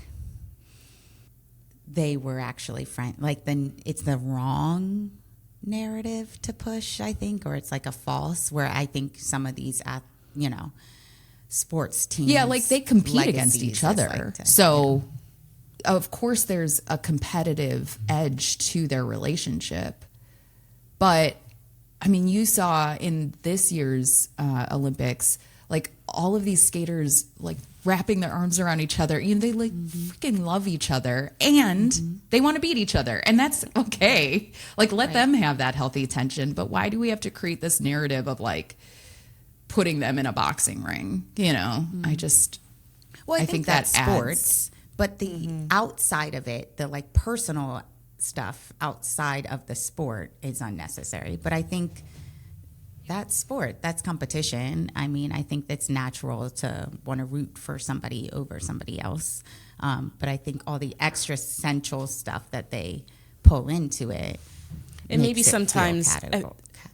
they were actually friends. Like, then it's the wrong narrative to push, I think, or it's like a false, where I think some of these, sports teams. Yeah, like they compete against each other. So, of course, there's a competitive edge to their relationship. But, I mean, you saw in this year's Olympics, like all of these skaters, like wrapping their arms around each other. They like freaking love each other and they want to beat each other. And that's okay. Like, let them have that healthy tension. But why do we have to create this narrative of like putting them in a boxing ring? I think that's that sports. But the outside of it, the like personal stuff outside of the sport is unnecessary. But I think that's sport. That's competition. I mean, I think that's natural to want to root for somebody over somebody else. But I think all the extra essential stuff that they pull into it. And maybe sometimes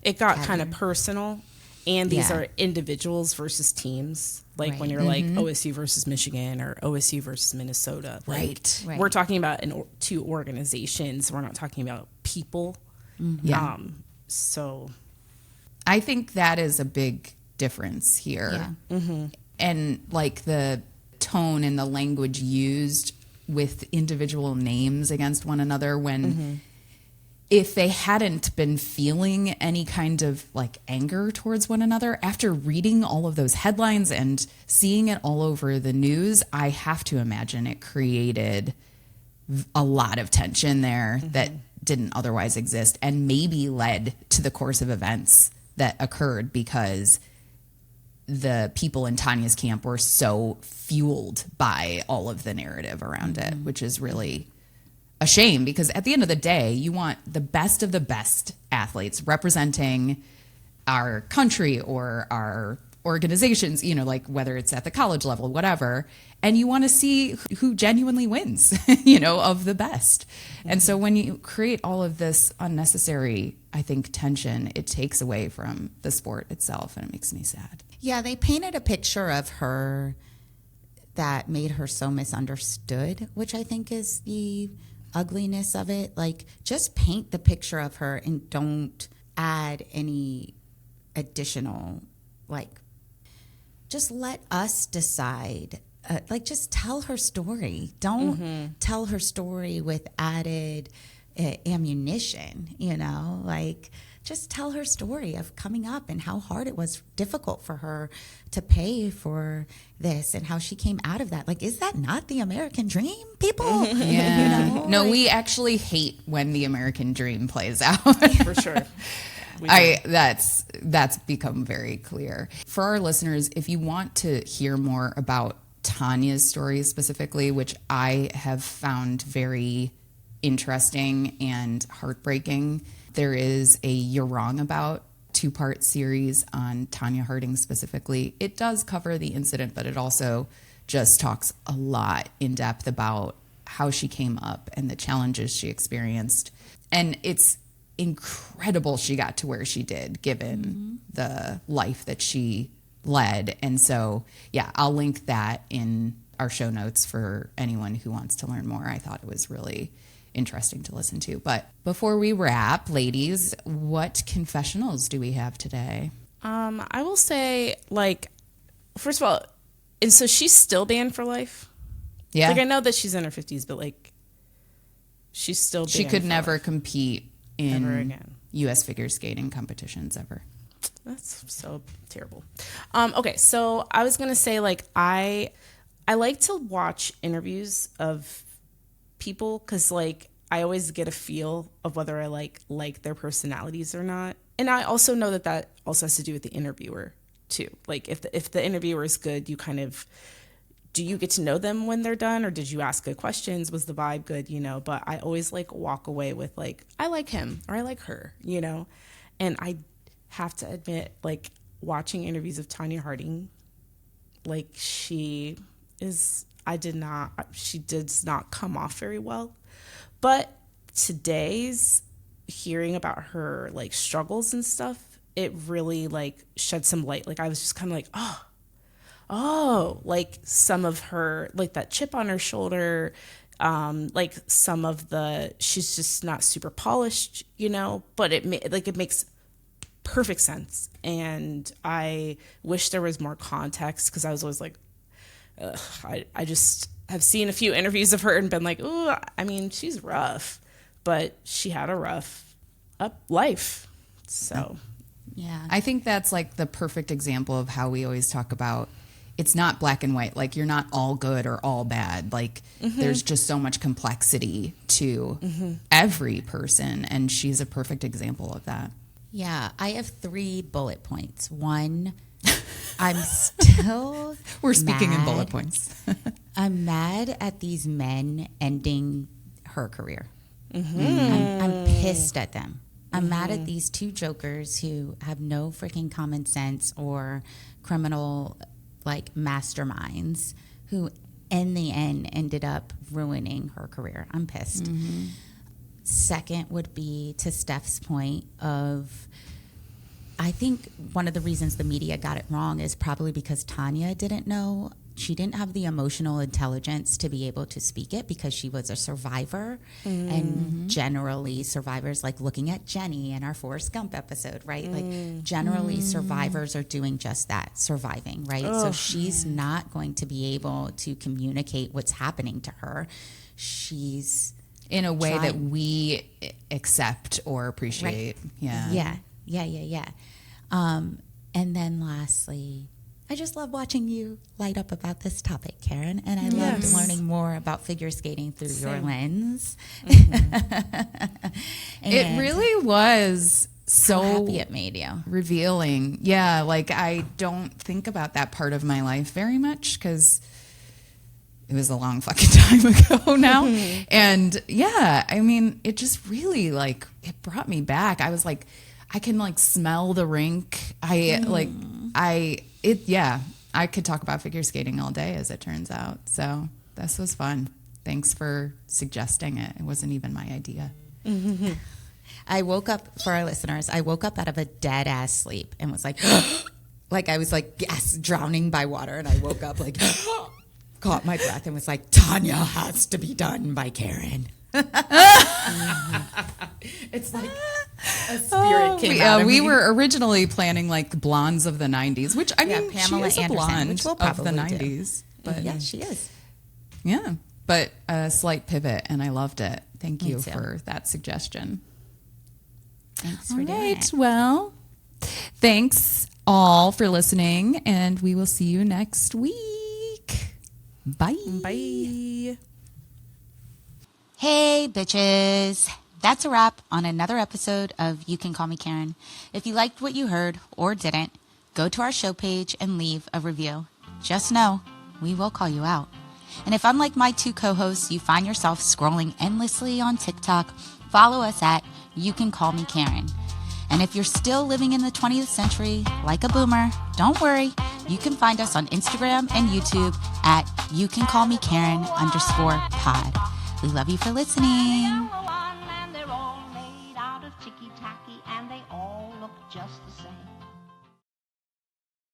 it got kind of personal. And these are individuals versus teams. Like when you're like OSU versus Michigan or OSU versus Minnesota. Like, we're talking about two organizations. We're not talking about people. Yeah. So I think that is a big difference here. Yeah. And like the tone and the language used with individual names against one another when if they hadn't been feeling any kind of like anger towards one another after reading all of those headlines and seeing it all over the news, I have to imagine it created a lot of tension there that didn't otherwise exist and maybe led to the course of events that occurred because the people in Tanya's camp were so fueled by all of the narrative around it, which is really a shame because at the end of the day, you want the best of the best athletes representing our country or our organizations, like whether it's at the college level, whatever. And you want to see who genuinely wins, of the best. And so when you create all of this unnecessary, I think, tension, it takes away from the sport itself and it makes me sad. Yeah, they painted a picture of her that made her so misunderstood, which I think is the ugliness of it. Like, just paint the picture of her and don't add any additional, like, just let us decide like just tell her story. Don't tell her story with added ammunition, you know, like just tell her story of coming up and how hard it was, difficult for her to pay for this and how she came out of that. Like, is that not the American dream, people? Yeah. You know, No, like, we actually hate when the American dream plays out. For sure. That's become very clear. For our listeners, if you want to hear more about Tonya's story specifically, which I have found very interesting and heartbreaking, there is a You're Wrong About 2-part series on Tonya Harding specifically. It does cover the incident, but it also just talks a lot in depth about how she came up and the challenges she experienced. And it's incredible she got to where she did, given the life that she led. And so, yeah, I'll link that in our show notes for anyone who wants to learn more. I thought it was really interesting to listen to. But before we wrap, ladies, what confessionals do we have today? I will say, like, first of all, and so she's still banned for life. Yeah. Like, I know that she's in her 50s, but like, she's still banned. She could for never life. compete in Ever again. U.S. figure skating competitions ever. That's so terrible. Okay, so I was gonna say, like, I like to watch interviews of people because, like, I always get a feel of whether I like their personalities or not. And I also know that also has to do with the interviewer too. Like, if the interviewer is good, you kind of, do you get to know them when they're done, or did you ask good questions? Was the vibe good? You know, but I always like walk away with like, I like him or I like her, you know? And I have to admit, like, watching interviews of Tonya Harding, like, she does not come off very well. But today's hearing about her like struggles and stuff, it really like shed some light. Like, I was just kind of like, oh, like some of her, like that chip on her shoulder, like some of she's just not super polished, you know, but it makes perfect sense. And I wish there was more context, because I was always like, I just have seen a few interviews of her and been like, oh, I mean, she's rough, but she had a rough life. So, yeah. I think that's like the perfect example of how we always talk about it's not black and white. Like, you're not all good or all bad. Like, there's just so much complexity to every person. And she's a perfect example of that. Yeah, I have 3 bullet points. 1, I'm still We're speaking in mad. bullet points. I'm mad at these men ending her career. I'm pissed at them. I'm mad at these 2 jokers who have no freaking common sense or criminal like masterminds who in the end ended up ruining her career. I'm pissed. Second would be to Steph's point of, I think one of the reasons the media got it wrong is probably because Tonya didn't know. She didn't have the emotional intelligence to be able to speak it because she was a survivor. And generally survivors, like looking at Jenny in our Forrest Gump episode, right? Like generally survivors are doing just that, surviving, right? So she's not going to be able to communicate what's happening to her. She's In a way that we accept or appreciate. Right. Yeah. And then lastly, I just love watching you light up about this topic, Karen, and I loved learning more about figure skating through your lens. It really was so How happy it made you. revealing. Yeah, like I don't think about that part of my life very much because it was a long fucking time ago now. And yeah, I mean, it just really like, it brought me back. I was like, I can like smell the rink. I could talk about figure skating all day, as it turns out. So this was fun. Thanks for suggesting it. It wasn't even my idea. I woke up, for our listeners, I woke up out of a dead ass sleep and was like, like I was like, yes, drowning by water. And I woke up like, caught my breath and was like, Tonya has to be done by Karen. It's like a spirit came out of we me. were originally planning like blondes of the 90s, which I mean, Pamela she is a Anderson, blonde which we'll of the probably do. 90s. But yeah, she is. yeah, but a slight pivot, and I loved it. Thank Me you too. for that suggestion. Thanks All for doing right, it. well, thanks all for listening, and we will see you next week. Bye. Bye. Hey, bitches. That's a wrap on another episode of You Can Call Me Karen. If you liked what you heard or didn't, go to our show page and leave a review. Just know, we will call you out. And if, unlike my two co-hosts, you find yourself scrolling endlessly on TikTok, follow us at You Can Call Me Karen. And if you're still living in the 20th century like a boomer, don't worry. You can find us on Instagram and YouTube at YouCanCallMeKaren_pod. We love you for listening.